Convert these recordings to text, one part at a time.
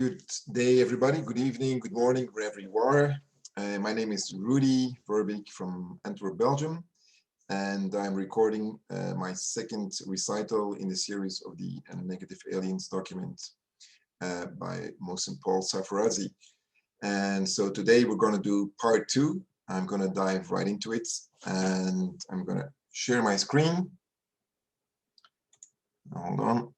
Good day, everybody. Good evening, good morning, wherever you are. My name is Rudy Verbeeck from Antwerp, Belgium, and I'm recording my second recital in the series of the Negative Aliens document by Mohsen Paul Sarfarazi. And so today we're going to do part 2. I'm going to dive right into it, and I'm going to share my screen. Hold on.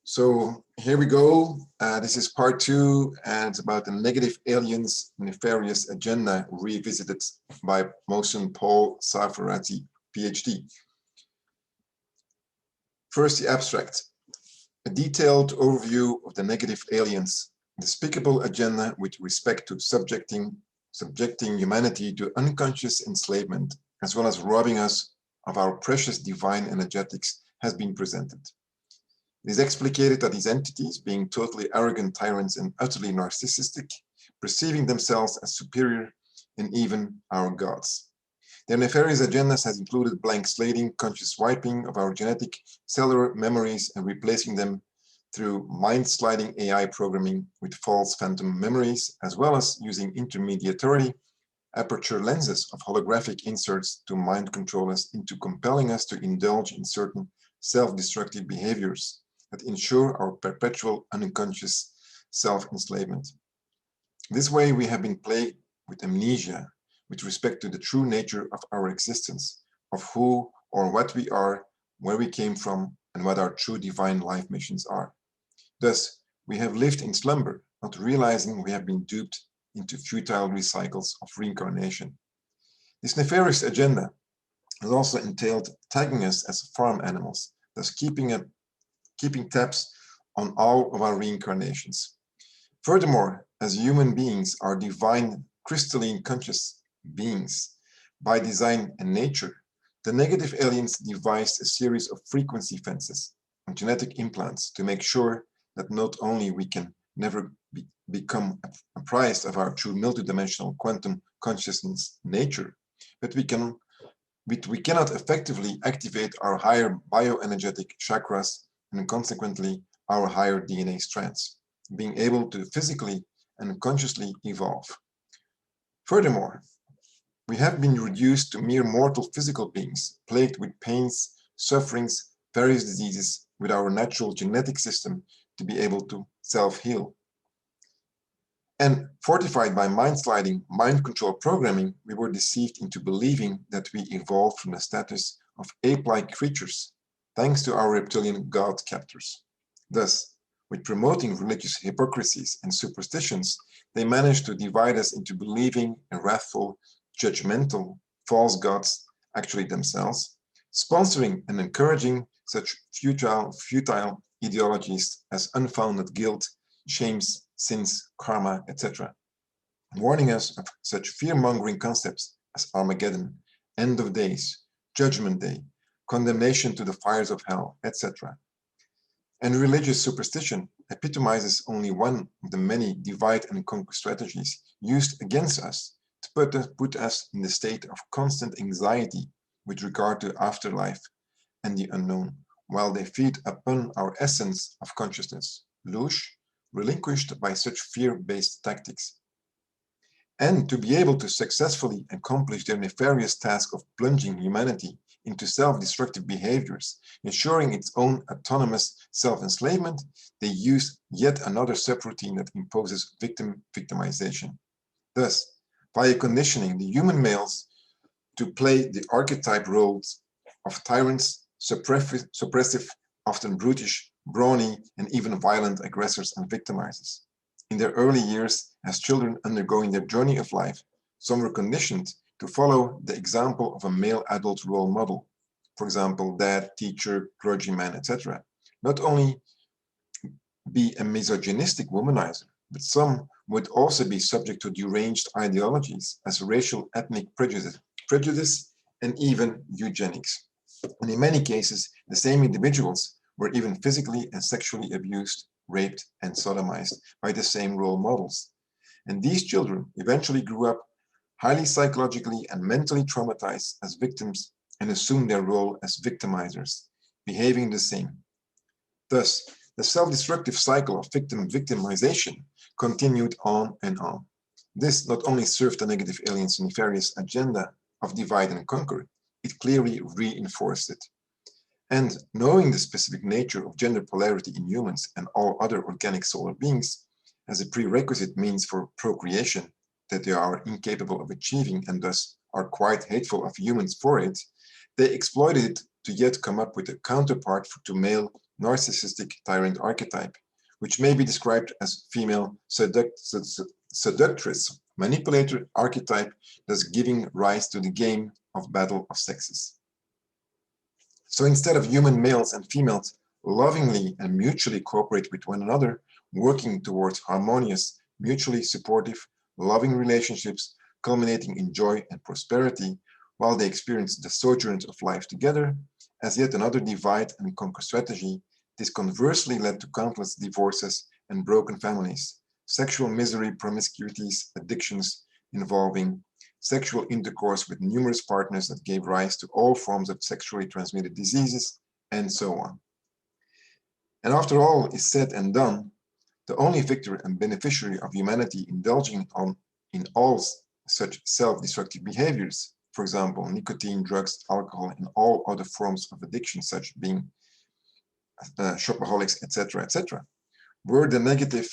So here we go. This is part 2, and it's about the Negative Aliens, Nefarious Agenda, revisited by Mohsen Paul Sarfarazi, Ph.D. First, the abstract. A detailed overview of the Negative Aliens, despicable agenda with respect to subjecting humanity to unconscious enslavement, as well as robbing us of our precious divine energetics, has been presented. It is explicated that these entities, being totally arrogant tyrants and utterly narcissistic, perceiving themselves as superior and even our gods. Their nefarious agendas has included blank slating, conscious wiping of our genetic cellular memories and replacing them through mind-sliding AI programming with false phantom memories, as well as using intermediary aperture lenses of holographic inserts to mind control us into compelling us to indulge in certain self-destructive behaviors that ensure our perpetual unconscious self-enslavement. This way, we have been plagued with amnesia with respect to the true nature of our existence, of who or what we are, where we came from, and what our true divine life missions are. Thus, we have lived in slumber, not realizing we have been duped into futile recycles of reincarnation. This nefarious agenda has also entailed tagging us as farm animals, thus keeping tabs on all of our reincarnations. Furthermore, as human beings are divine, crystalline conscious beings by design and nature, the negative aliens devised a series of frequency fences and genetic implants to make sure that not only we can never become apprised of our true multidimensional quantum consciousness nature, but we cannot effectively activate our higher bioenergetic chakras and consequently our higher DNA strands, being able to physically and consciously evolve. Furthermore, we have been reduced to mere mortal physical beings, plagued with pains, sufferings, various diseases, with our natural genetic system to be able to self-heal. And fortified by mind-sliding, mind control programming, we were deceived into believing that we evolved from the status of ape-like creatures, thanks to our reptilian god captors. Thus, with promoting religious hypocrisies and superstitions, they managed to divide us into believing in wrathful, judgmental, false gods, actually themselves, sponsoring and encouraging such futile ideologies as unfounded guilt, shames, sins, karma, etc., warning us of such fear-mongering concepts as Armageddon, end of days, judgment day, condemnation to the fires of hell, etc. And religious superstition epitomizes only one of the many divide and conquer strategies used against us to put us in the state of constant anxiety with regard to afterlife and the unknown, while they feed upon our essence of consciousness, louche, relinquished by such fear-based tactics. And to be able to successfully accomplish their nefarious task of plunging humanity into self-destructive behaviors, ensuring its own autonomous self-enslavement, they use yet another subroutine that imposes victim-victimization. Thus, via conditioning the human males to play the archetype roles of tyrants, suppressive, often brutish, brawny, and even violent aggressors and victimizers. In their early years, as children undergoing their journey of life, some were conditioned to follow the example of a male adult role model, for example, dad, teacher, clergyman, etc. Not only be a misogynistic womanizer, but some would also be subject to deranged ideologies as racial ethnic prejudice, and even eugenics. And in many cases, the same individuals were even physically and sexually abused, raped, and sodomized by the same role models. And these children eventually grew up highly psychologically and mentally traumatized as victims and assumed their role as victimizers, behaving the same. Thus, the self-destructive cycle of victim-victimization continued on and on. This not only served the negative aliens' nefarious agenda of divide and conquer, it clearly reinforced it. And knowing the specific nature of gender polarity in humans and all other organic solar beings as a prerequisite means for procreation that they are incapable of achieving and thus are quite hateful of humans for it, they exploited it to yet come up with a counterpart to male narcissistic tyrant archetype, which may be described as female seductress manipulator archetype, thus giving rise to the game of battle of sexes. So instead of human males and females lovingly and mutually cooperate with one another, working towards harmonious, mutually supportive, loving relationships culminating in joy and prosperity, while they experience the sojourns of life together, as yet another divide and conquer strategy, this conversely led to countless divorces and broken families, sexual misery, promiscuities, addictions involving sexual intercourse with numerous partners that gave rise to all forms of sexually transmitted diseases, and so on. And after all is said and done, the only victor and beneficiary of humanity indulging in all such self-destructive behaviors, for example, nicotine, drugs, alcohol, and all other forms of addiction, such being shopaholics, etc., were the negative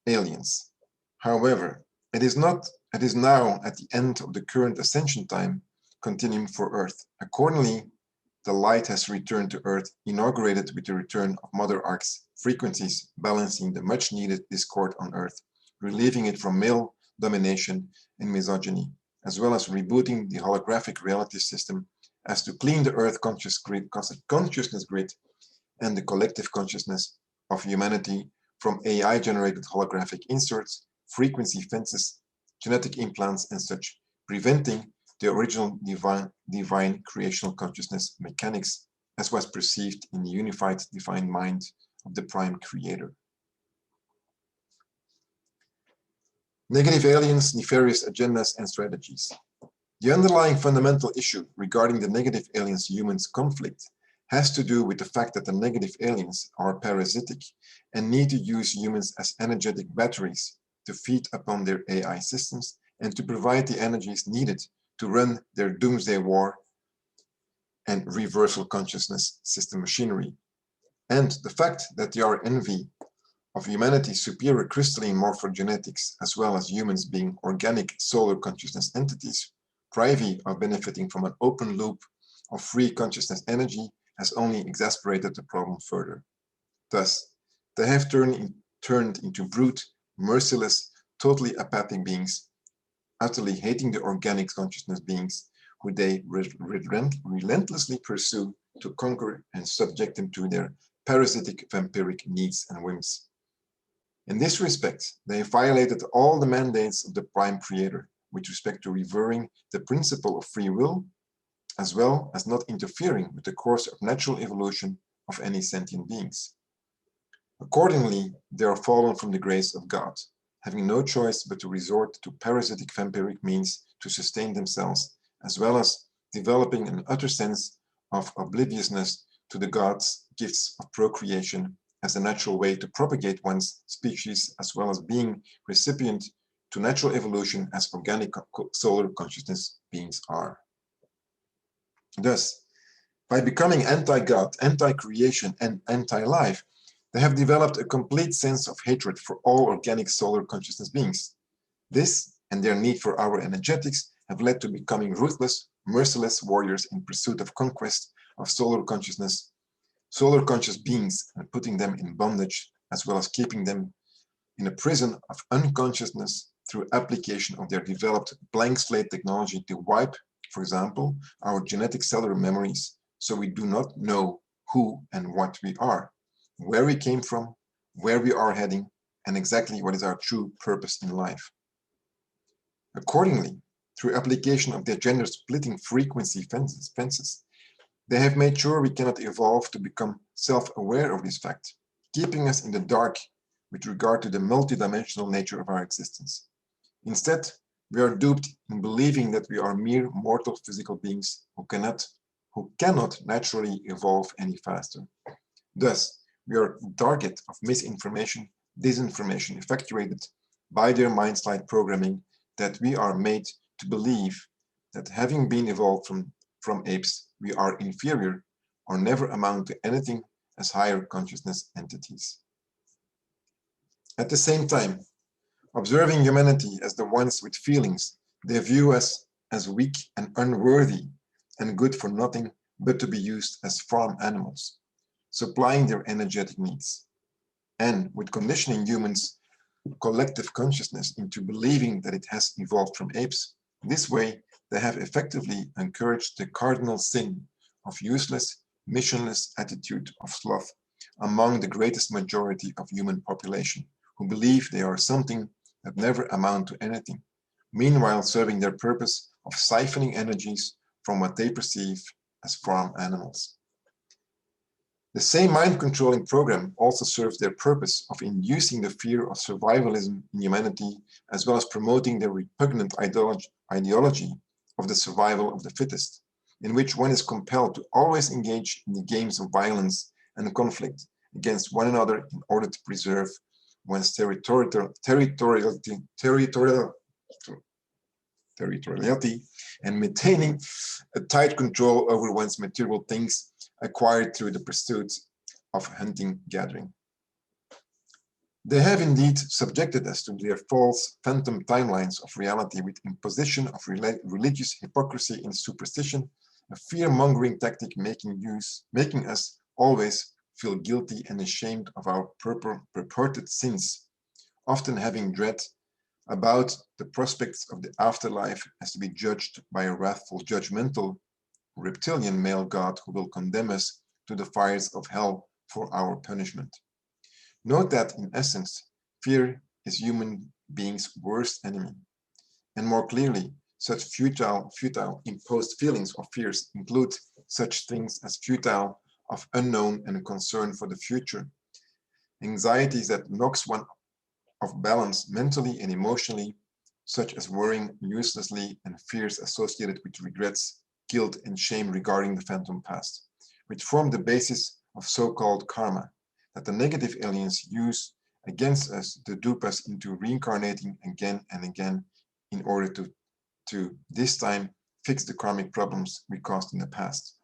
aliens. However, it is now at the end of the current ascension time continuum for Earth. Accordingly, the light has returned to Earth, inaugurated with the return of Mother Ark's frequencies, balancing the much-needed discord on Earth, relieving it from male domination and misogyny, as well as rebooting the holographic reality system as to clean the Earth consciousness grid and the collective consciousness of humanity from AI-generated holographic inserts, frequency fences, genetic implants, and such, preventing the original divine creational consciousness mechanics as was perceived in the unified divine mind of the prime creator. Negative aliens, nefarious agendas and strategies. The underlying fundamental issue regarding the negative aliens-humans conflict has to do with the fact that the negative aliens are parasitic and need to use humans as energetic batteries to feed upon their AI systems and to provide the energies needed to run their doomsday war and reversal consciousness system machinery. And the fact that they are envy of humanity's superior crystalline morphogenetics, as well as humans being organic solar consciousness entities, privy of benefiting from an open loop of free consciousness energy, has only exasperated the problem further. Thus, they have turned into brute, merciless, totally apathic beings, utterly hating the organic consciousness beings who they relentlessly pursue to conquer and subject them to their parasitic vampiric needs and whims. In this respect, they have violated all the mandates of the Prime Creator with respect to revering the principle of free will, as well as not interfering with the course of natural evolution of any sentient beings. Accordingly, they are fallen from the grace of God, having no choice but to resort to parasitic vampiric means to sustain themselves, as well as developing an utter sense of obliviousness to the God's gifts of procreation as a natural way to propagate one's species, as well as being recipient to natural evolution as organic solar consciousness beings are. Thus, by becoming anti-God, anti-creation, and anti-life, they have developed a complete sense of hatred for all organic solar consciousness beings. This and their need for our energetics have led to becoming ruthless, merciless warriors in pursuit of conquest of solar conscious beings and putting them in bondage, as well as keeping them in a prison of unconsciousness through application of their developed blank slate technology to wipe, for example, our genetic cellular memories, so we do not know who and what we are, where we came from, where we are heading, and exactly what is our true purpose in life. Accordingly, through application of their gender-splitting frequency fences, they have made sure we cannot evolve to become self-aware of this fact, keeping us in the dark with regard to the multidimensional nature of our existence. Instead, we are duped in believing that we are mere mortal physical beings who cannot who cannot naturally evolve any faster. Thus, we are the target of misinformation, disinformation effectuated by their mind-slide programming that we are made to believe that having been evolved from apes, we are inferior or never amount to anything as higher consciousness entities. At the same time, observing humanity as the ones with feelings, they view us as weak and unworthy and good for nothing but to be used as farm animals, supplying their energetic needs. And with conditioning humans' collective consciousness into believing that it has evolved from apes, this way they have effectively encouraged the cardinal sin of useless, missionless attitude of sloth among the greatest majority of human population, who believe they are something that never amount to anything, meanwhile serving their purpose of siphoning energies from what they perceive as farm animals. The same mind-controlling program also serves their purpose of inducing the fear of survivalism in humanity, as well as promoting the repugnant ideology of the survival of the fittest, in which one is compelled to always engage in the games of violence and conflict against one another in order to preserve one's territoriality and maintaining a tight control over one's material things acquired through the pursuit of hunting gathering. They have indeed subjected us to their false phantom timelines of reality with imposition of religious hypocrisy and superstition, a fear-mongering tactic making us always feel guilty and ashamed of our purported sins, often having dread about the prospects of the afterlife as to be judged by a wrathful, judgmental, reptilian male god who will condemn us to the fires of hell for our punishment. Note that, in essence, fear is human beings' worst enemy. And more clearly, such futile imposed feelings or fears include such things as futile of unknown and concern for the future, anxieties that knocks one off balance mentally and emotionally, such as worrying uselessly, and fears associated with regrets, guilt, and shame regarding the phantom past, which form the basis of so-called karma that the negative aliens use against us to dupe us into reincarnating again and again in order to this time fix the karmic problems we caused in the past.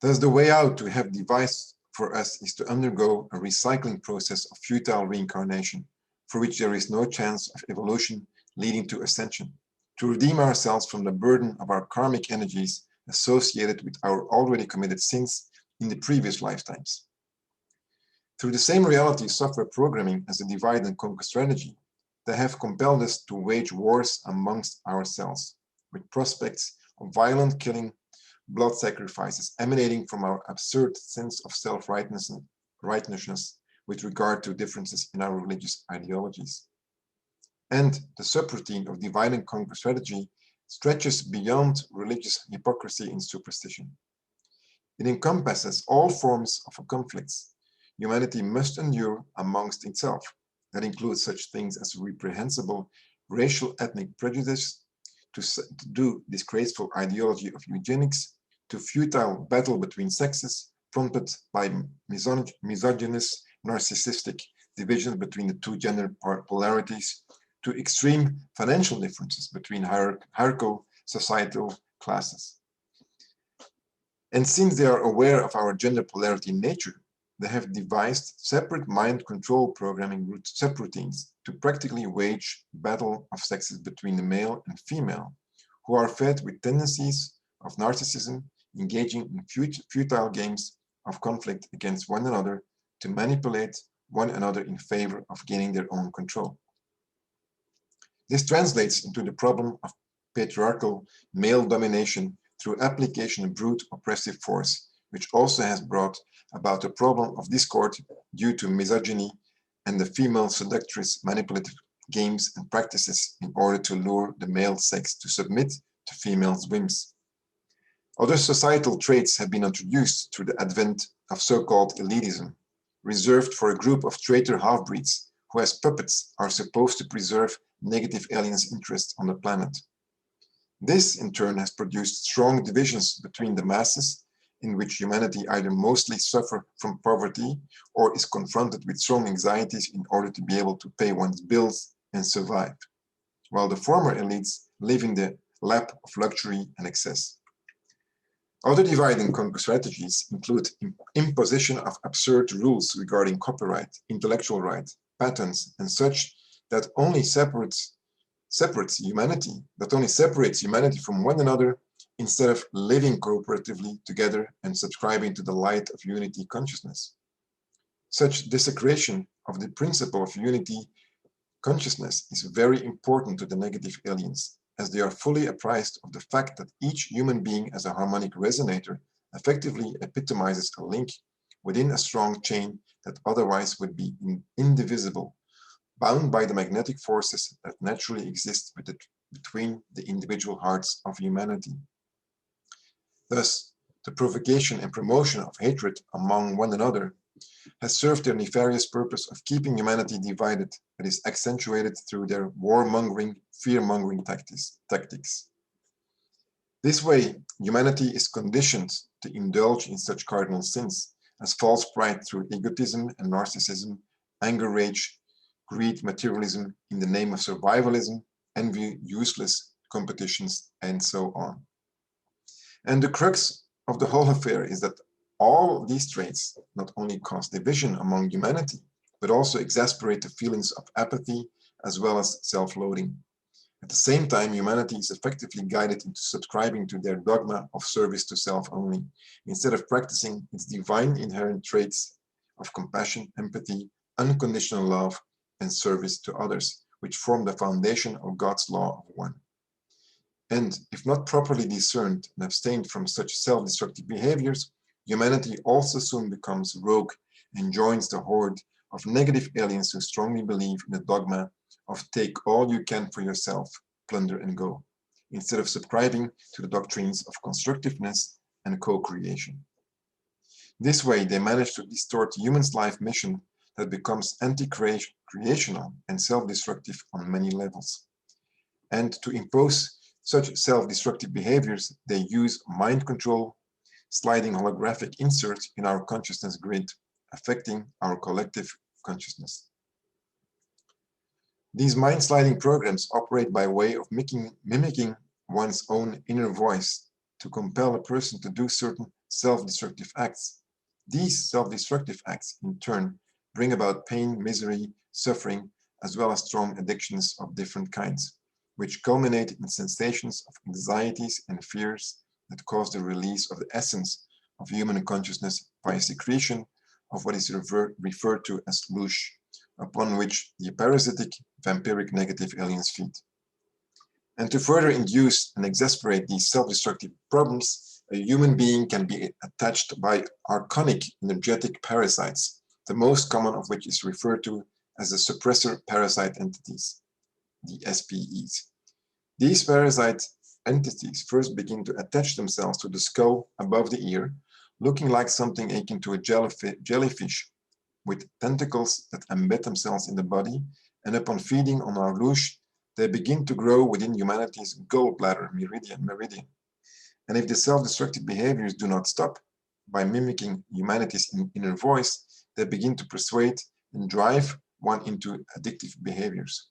Thus, the way out to have devised for us is to undergo a recycling process of futile reincarnation, for which there is no chance of evolution leading to ascension, to redeem ourselves from the burden of our karmic energies associated with our already committed sins in the previous lifetimes. Through the same reality software programming as a divide and conquer strategy, they have compelled us to wage wars amongst ourselves, with prospects of violent killing, blood sacrifices emanating from our absurd sense of self-righteousness with regard to differences in our religious ideologies. And the subroutine of divide and conquer strategy stretches beyond religious hypocrisy and superstition. It encompasses all forms of conflicts humanity must endure amongst itself. That includes such things as reprehensible racial ethnic prejudice, to disgraceful ideology of eugenics, to futile battle between sexes prompted by misogynist, narcissistic divisions between the two gender polarities, to extreme financial differences between hierarchical societal classes. And since they are aware of our gender polarity nature, they have devised separate mind control programming subroutines to practically wage battle of sexes between the male and female, who are fed with tendencies of narcissism, engaging in futile games of conflict against one another to manipulate one another in favor of gaining their own control. This translates into the problem of patriarchal male domination through application of brute oppressive force, which also has brought about the problem of discord due to misogyny and the female seductress manipulative games and practices in order to lure the male sex to submit to females' whims. Other societal traits have been introduced through the advent of so-called elitism, reserved for a group of traitor half-breeds who as puppets are supposed to preserve negative aliens' interests on the planet. This, in turn, has produced strong divisions between the masses, in which humanity either mostly suffer from poverty or is confronted with strong anxieties in order to be able to pay one's bills and survive, while the former elites live in the lap of luxury and excess. Other divide and conquer strategies include imposition of absurd rules regarding copyright, intellectual rights, patents, and such that only separates humanity from one another instead of living cooperatively together and subscribing to the light of unity consciousness. Such desecration of the principle of unity consciousness is very important to the negative aliens, as they are fully apprised of the fact that each human being as a harmonic resonator effectively epitomizes a link within a strong chain that otherwise would be indivisible, bound by the magnetic forces that naturally exist between the individual hearts of humanity. Thus, the provocation and promotion of hatred among one another has served their nefarious purpose of keeping humanity divided, that is accentuated through their warmongering, fear-mongering tactics. This way, humanity is conditioned to indulge in such cardinal sins as false pride through egotism and narcissism, anger, rage, greed, materialism in the name of survivalism, envy, useless competitions, and so on. And the crux of the whole affair is that all these traits not only cause division among humanity, but also exasperate the feelings of apathy as well as self-loathing. At the same time, humanity is effectively guided into subscribing to their dogma of service to self only, instead of practicing its divine inherent traits of compassion, empathy, unconditional love, and service to others, which form the foundation of God's law of one. And if not properly discerned and abstained from such self-destructive behaviors, humanity also soon becomes rogue and joins the horde of negative aliens who strongly believe in the dogma of take all you can for yourself, plunder and go, instead of subscribing to the doctrines of constructiveness and co-creation. This way, they manage to distort humans' life mission that becomes anti-creational and self-destructive on many levels. And to impose such self-destructive behaviors, they use mind control, sliding holographic inserts in our consciousness grid, affecting our collective consciousness. These mind-sliding programs operate by way of mimicking one's own inner voice to compel a person to do certain self-destructive acts. These self-destructive acts, in turn, bring about pain, misery, suffering, as well as strong addictions of different kinds, which culminate in sensations of anxieties and fears that cause the release of the essence of human consciousness by a secretion of what is referred to as louche, upon which the parasitic, vampiric negative aliens feed. And to further induce and exasperate these self-destructive problems, a human being can be attached by archonic energetic parasites, the most common of which is referred to as the suppressor parasite entities, the SPEs. These parasite entities first begin to attach themselves to the skull above the ear, looking like something akin to a jellyfish with tentacles that embed themselves in the body, and upon feeding on our louche, they begin to grow within humanity's gallbladder meridian. And if the self-destructive behaviors do not stop, by mimicking humanity's inner voice, they begin to persuade and drive one into addictive behaviors.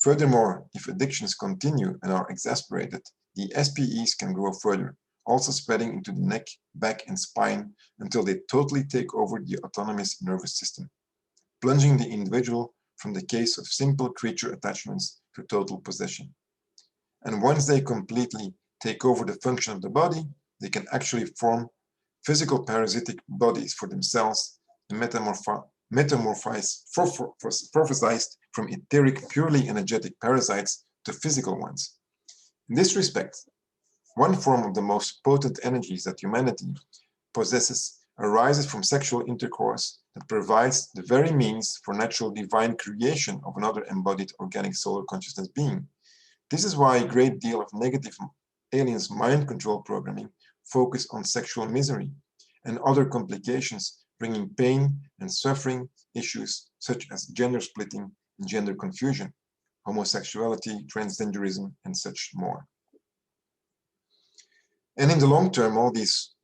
Furthermore, if addictions continue and are exasperated, the SPEs can grow further, also spreading into the neck, back, and spine until they totally take over the autonomous nervous system, plunging the individual from the case of simple creature attachments to total possession. And once they completely take over the function of the body, they can actually form physical parasitic bodies for themselves and metamorphized from etheric, purely energetic parasites to physical ones. In this respect, one form of the most potent energies that humanity possesses arises from sexual intercourse that provides the very means for natural divine creation of another embodied organic solar consciousness being. This is why a great deal of negative aliens' mind control programming focus on sexual misery and other complications bringing pain and suffering issues such as gender splitting and gender confusion, homosexuality, transgenderism, and such more. And in the long term, all these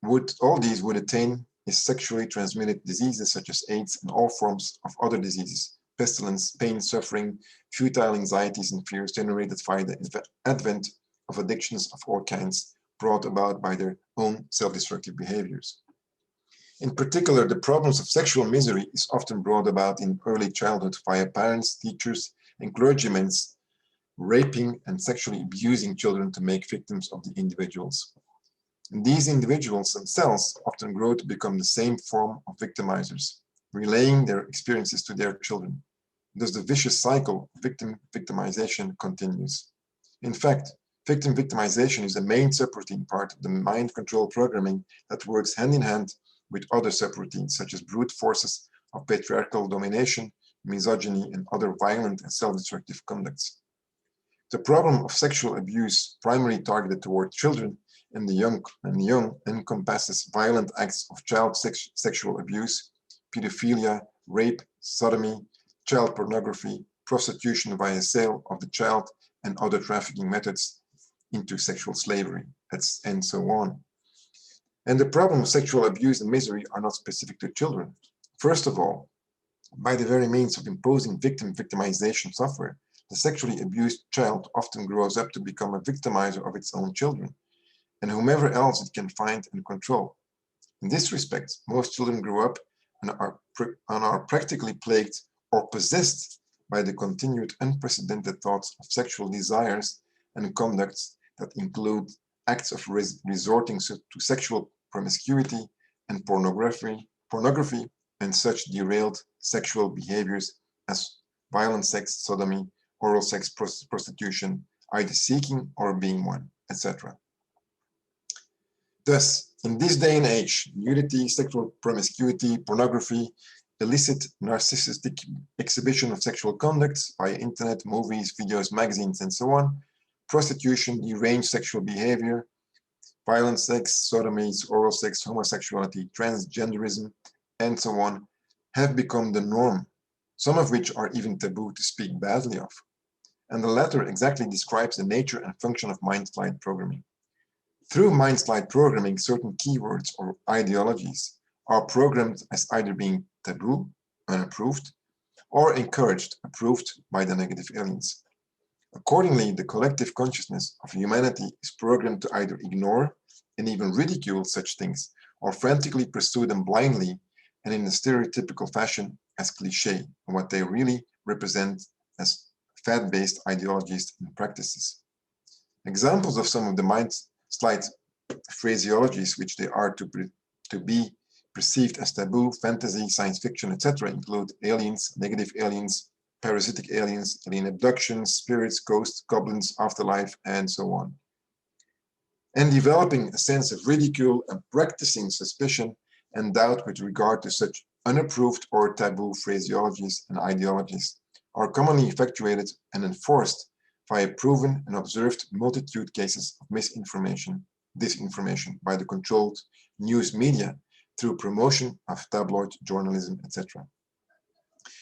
would attain is sexually transmitted diseases such as AIDS and all forms of other diseases, pestilence, pain, suffering, futile anxieties and fears generated by the advent of addictions of all kinds brought about by their own self-destructive behaviors. In particular, the problems of sexual misery is often brought about in early childhood via parents, teachers, and clergymen raping and sexually abusing children to make victims of the individuals. And these individuals themselves often grow to become the same form of victimizers, relaying their experiences to their children. Thus, the vicious cycle of victim-victimization continues. In fact, victim-victimization is the main subroutine part of the mind control programming that works hand in hand with other subroutines, such as brute forces of patriarchal domination, misogyny, and other violent and self-destructive conducts. The problem of sexual abuse, primarily targeted toward children and the young, encompasses violent acts of child sexual abuse, pedophilia, rape, sodomy, child pornography, prostitution via sale of the child, and other trafficking methods into sexual slavery, and so on. And the problem of sexual abuse and misery are not specific to children. First of all, by the very means of imposing victim-victimization software, the sexually abused child often grows up to become a victimizer of its own children, and whomever else it can find and control. In this respect, most children grow up and are practically plagued or possessed by the continued unprecedented thoughts of sexual desires and conducts that include acts of resorting to sexual promiscuity and pornography and such derailed sexual behaviors as violent sex, sodomy, oral sex, prostitution, either seeking or being one, etc. Thus, in this day and age, nudity, sexual promiscuity, pornography, illicit narcissistic exhibition of sexual conducts via internet, movies, videos, magazines, and so on, prostitution, deranged sexual behavior, violent sex, sodomies, oral sex, homosexuality, transgenderism, and so on, have become the norm, some of which are even taboo to speak badly of. And the latter exactly describes the nature and function of mind-slide programming. Through mind-slide programming, certain keywords or ideologies are programmed as either being taboo, unapproved, or encouraged, approved by the negative aliens. Accordingly, the collective consciousness of humanity is programmed to either ignore and even ridicule such things, or frantically pursue them blindly and in a stereotypical fashion as cliché, what they really represent as fad-based ideologies and practices. Examples of some of the mind-slide phraseologies which they are to be perceived as taboo, fantasy, science fiction, etc. include aliens, negative aliens, parasitic aliens, alien abductions, spirits, ghosts, goblins, afterlife, and so on. And developing a sense of ridicule and practicing suspicion and doubt with regard to such unapproved or taboo phraseologies and ideologies are commonly effectuated and enforced via proven and observed multitude cases of misinformation, disinformation by the controlled news media through promotion of tabloid journalism, etc.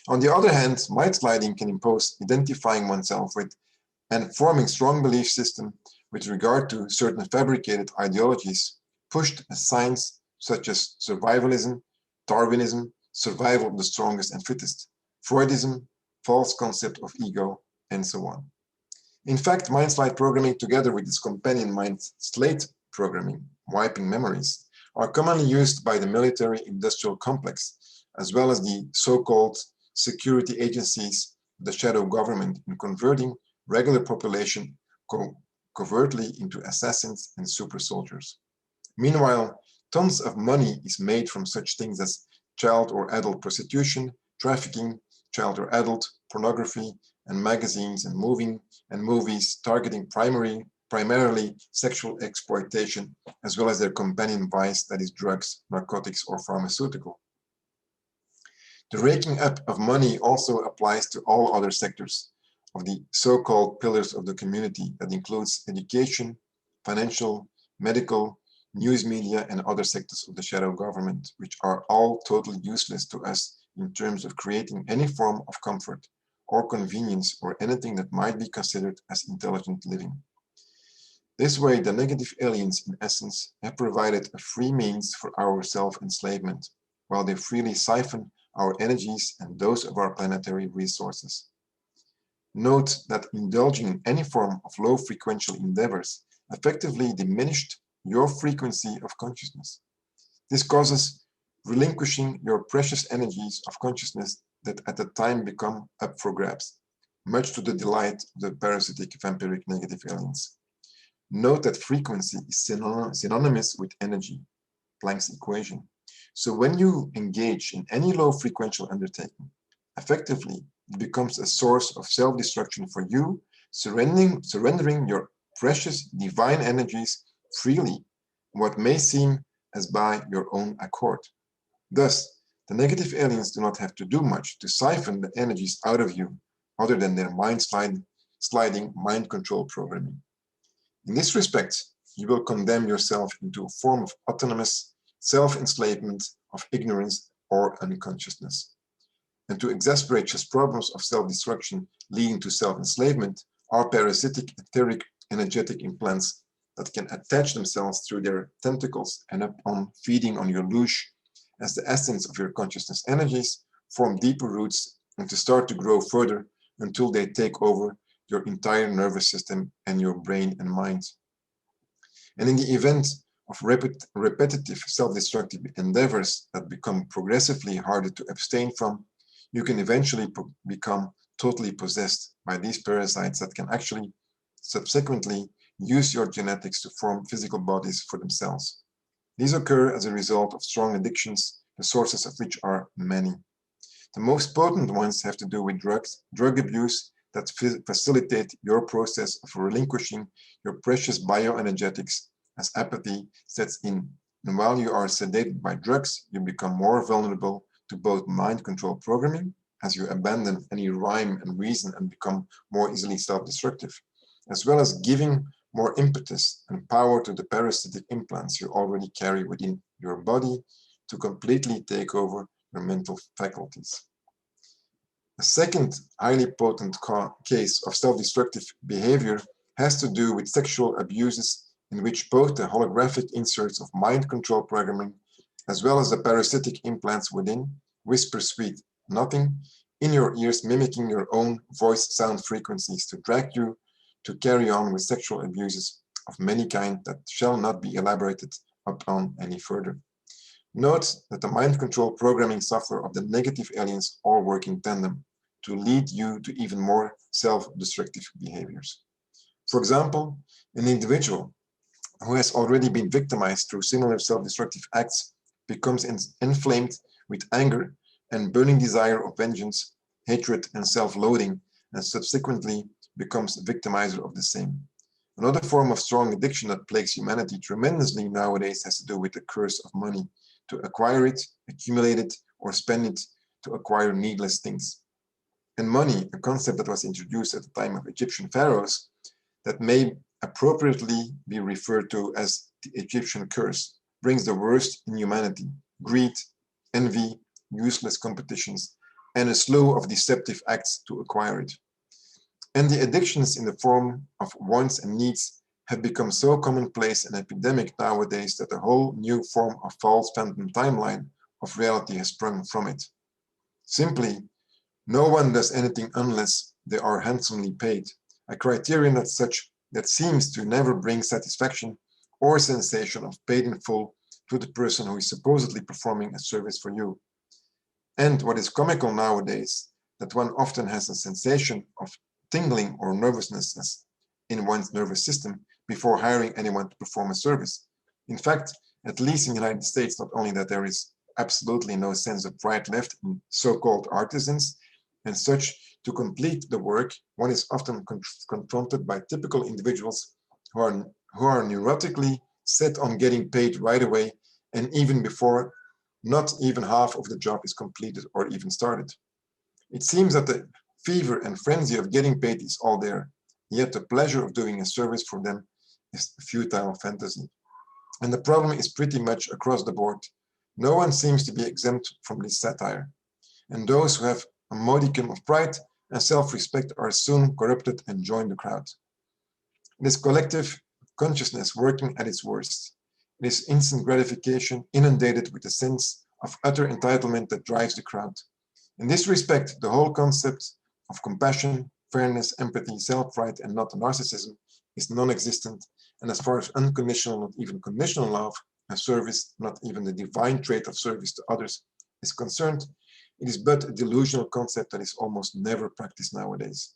On the other hand, mind sliding can impose identifying oneself with and forming strong belief system with regard to certain fabricated ideologies pushed as science such as survivalism, Darwinism, survival of the strongest and fittest, Freudism, false concept of ego, and so on. In fact, mind slide programming together with its companion mind slate programming, wiping memories, are commonly used by the military-industrial complex, as well as the so-called security agencies, the shadow government, in converting regular population covertly into assassins and super soldiers. Meanwhile, tons of money is made from such things as child or adult prostitution, trafficking, child or adult pornography, and magazines and movies targeting primarily sexual exploitation, as well as their companion vice, that is drugs, narcotics, or pharmaceutical. The raking up of money also applies to all other sectors of the so-called pillars of the community, that includes education, financial, medical, news media, and other sectors of the shadow government, which are all totally useless to us in terms of creating any form of comfort or convenience or anything that might be considered as intelligent living. This way, the negative aliens, in essence, have provided a free means for our self-enslavement, while they freely siphon our energies and those of our planetary resources. Note that indulging in any form of low-frequential endeavors effectively diminished your frequency of consciousness. This causes relinquishing your precious energies of consciousness that at the time become up for grabs, much to the delight of the parasitic vampiric negative aliens. Note that frequency is synonymous with energy, Planck's equation. So when you engage in any low-frequential undertaking, effectively, it becomes a source of self-destruction for you, surrendering your precious divine energies freely, what may seem as by your own accord. Thus, the negative aliens do not have to do much to siphon the energies out of you, other than their sliding mind control programming. In this respect, you will condemn yourself into a form of autonomous self-enslavement of ignorance or unconsciousness. And to exasperate just problems of self-destruction leading to self-enslavement are parasitic etheric energetic implants that can attach themselves through their tentacles and upon feeding on your louche as the essence of your consciousness energies, form deeper roots and to start to grow further until they take over your entire nervous system and your brain and mind. And in the event of repetitive self-destructive endeavors that become progressively harder to abstain from, you can eventually become totally possessed by these parasites that can actually subsequently use your genetics to form physical bodies for themselves. These occur as a result of strong addictions, the sources of which are many. The most potent ones have to do with drugs, drug abuse that facilitate your process of relinquishing your precious bioenergetics as apathy sets in. And while you are sedated by drugs, you become more vulnerable to both mind control programming, as you abandon any rhyme and reason and become more easily self-destructive, as well as giving more impetus and power to the parasitic implants you already carry within your body to completely take over your mental faculties. A second highly potent case of self-destructive behavior has to do with sexual abuses in which both the holographic inserts of mind control programming as well as the parasitic implants within whisper sweet nothing in your ears, mimicking your own voice sound frequencies to drag you to carry on with sexual abuses of many kinds that shall not be elaborated upon any further. Note that the mind control programming software of the negative aliens all work in tandem to lead you to even more self-destructive behaviors. For example, an individual who has already been victimized through similar self-destructive acts becomes inflamed with anger and burning desire of vengeance, hatred, and self-loathing, and subsequently becomes a victimizer of the same. Another form of strong addiction that plagues humanity tremendously nowadays has to do with the curse of money, to acquire it, accumulate it, or spend it to acquire needless things. And money, a concept that was introduced at the time of Egyptian pharaohs, that may appropriately be referred to as the Egyptian curse, brings the worst in humanity: greed, envy, useless competitions, and a slew of deceptive acts to acquire it. And the addictions in the form of wants and needs have become so commonplace and epidemic nowadays that a whole new form of false phantom timeline of reality has sprung from it. Simply, no one does anything unless they are handsomely paid, a criterion that seems to never bring satisfaction or sensation of paid in full to the person who is supposedly performing a service for you. And what is comical nowadays, that one often has a sensation of tingling or nervousness in one's nervous system before hiring anyone to perform a service. In fact, at least in the United States, not only that there is absolutely no sense of right left in so-called artisans, and such, to complete the work, one is often confronted by typical individuals who are neurotically set on getting paid right away, and even before not even half of the job is completed or even started. It seems that the fever and frenzy of getting paid is all there, yet the pleasure of doing a service for them is a futile fantasy. And the problem is pretty much across the board. No one seems to be exempt from this satire. And those who have a modicum of pride and self-respect are soon corrupted and join the crowd. This collective consciousness working at its worst. It is instant gratification inundated with a sense of utter entitlement that drives the crowd. In this respect, the whole concept of compassion, fairness, empathy, self-right, and not narcissism is non-existent, and as far as unconditional, not even conditional love, and service, not even the divine trait of service to others, is concerned, it is but a delusional concept that is almost never practiced nowadays.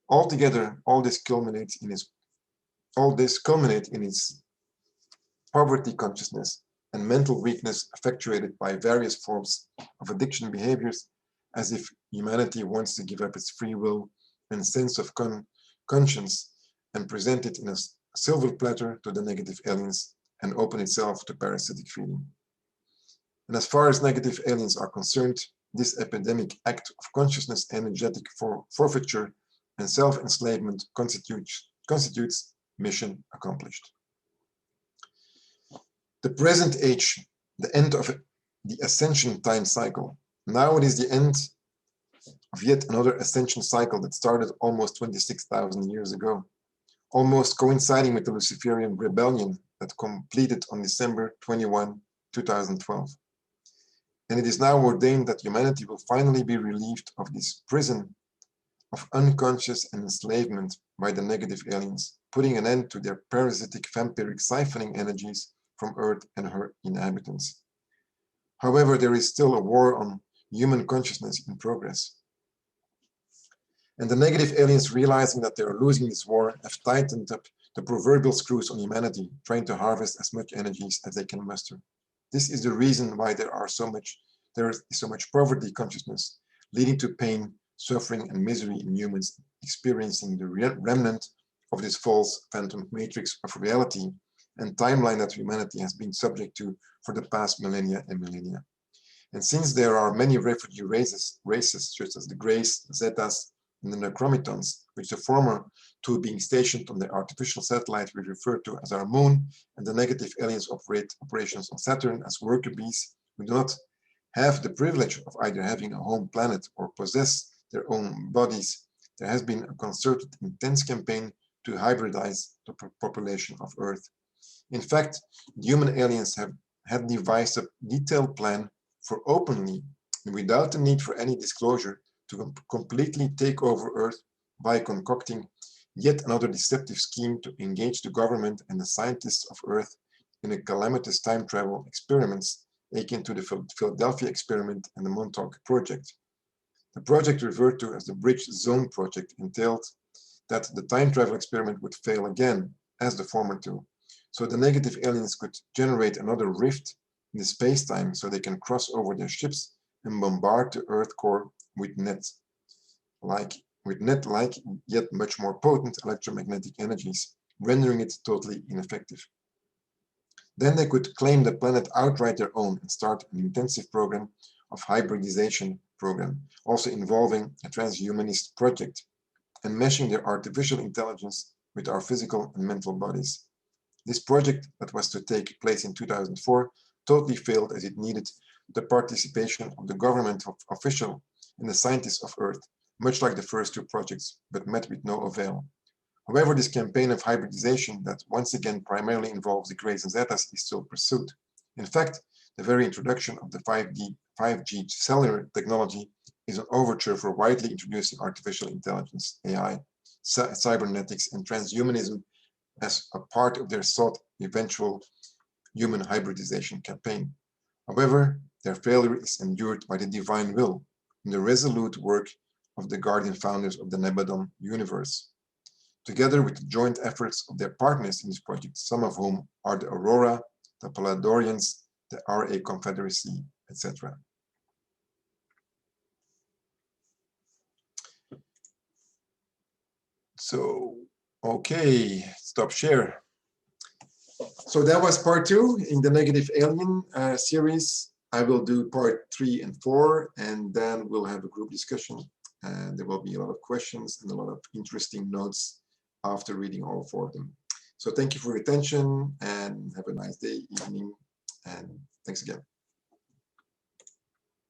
Altogether, all this culminates in its poverty consciousness and mental weakness effectuated by various forms of addiction behaviors, as if humanity wants to give up its free will and sense of conscience and present it in a silver platter to the negative aliens and open itself to parasitic feeding. And as far as negative aliens are concerned, this epidemic act of consciousness energetic forfeiture and self-enslavement constitutes mission accomplished. The present age, the end of the ascension time cycle. Now it is the end of yet another ascension cycle that started almost 26,000 years ago, almost coinciding with the Luciferian rebellion that completed on December 21, 2012. And it is now ordained that humanity will finally be relieved of this prison of unconscious enslavement by the negative aliens, putting an end to their parasitic vampiric siphoning energies from Earth and her inhabitants. However, there is still a war on human consciousness in progress. And the negative aliens, realizing that they are losing this war, have tightened up the proverbial screws on humanity, trying to harvest as much energies as they can muster. This is the reason why there is so much poverty consciousness, leading to pain, suffering, and misery in humans experiencing the remnant of this false phantom matrix of reality and timeline that humanity has been subject to for the past millennia and millennia. And since there are many refugee races such as the Greys, Zetas, and the Necromitons, which the former two being stationed on the artificial satellite we refer to as our moon, and the negative aliens operate operations on Saturn as worker bees who do not have the privilege of either having a home planet or possess their own bodies, there has been a concerted, intense campaign to hybridize the population of Earth. In fact, the human aliens had devised a detailed plan for openly, and without the need for any disclosure, to completely take over Earth by concocting yet another deceptive scheme to engage the government and the scientists of Earth in a calamitous time travel experiments akin to the Philadelphia experiment and the Montauk Project. The project, referred to as the Bridge Zone Project, entailed that the time travel experiment would fail again, as the former two, so the negative aliens could generate another rift in the space-time so they can cross over their ships and bombard the Earth core with net-like yet much more potent electromagnetic energies, rendering it totally ineffective. Then they could claim the planet outright their own and start an intensive program of hybridization program, also involving a transhumanist project, and meshing their artificial intelligence with our physical and mental bodies. This project that was to take place in 2004 totally failed, as it needed the participation of the government official and the scientists of Earth, much like the first two projects, but met with no avail. However, this campaign of hybridization that once again primarily involves the Greys and Zetas is still pursued. In fact, the very introduction of the 5G cellular technology is an overture for widely introducing artificial intelligence, AI, cybernetics, and transhumanism as a part of their sought eventual human hybridization campaign. However, their failure is endured by the divine will and the resolute work of the guardian founders of the Nebadon universe, together with the joint efforts of their partners in this project, some of whom are the Aurora, the Paladorians, the RA Confederacy, etc. So, okay, stop share. So that was part 2 in the Negative Alien series. I will do part 3 and 4, and then we'll have a group discussion. And there will be a lot of questions and a lot of interesting notes after reading all 4 of them. So thank you for your attention, and have a nice day, evening, and thanks again.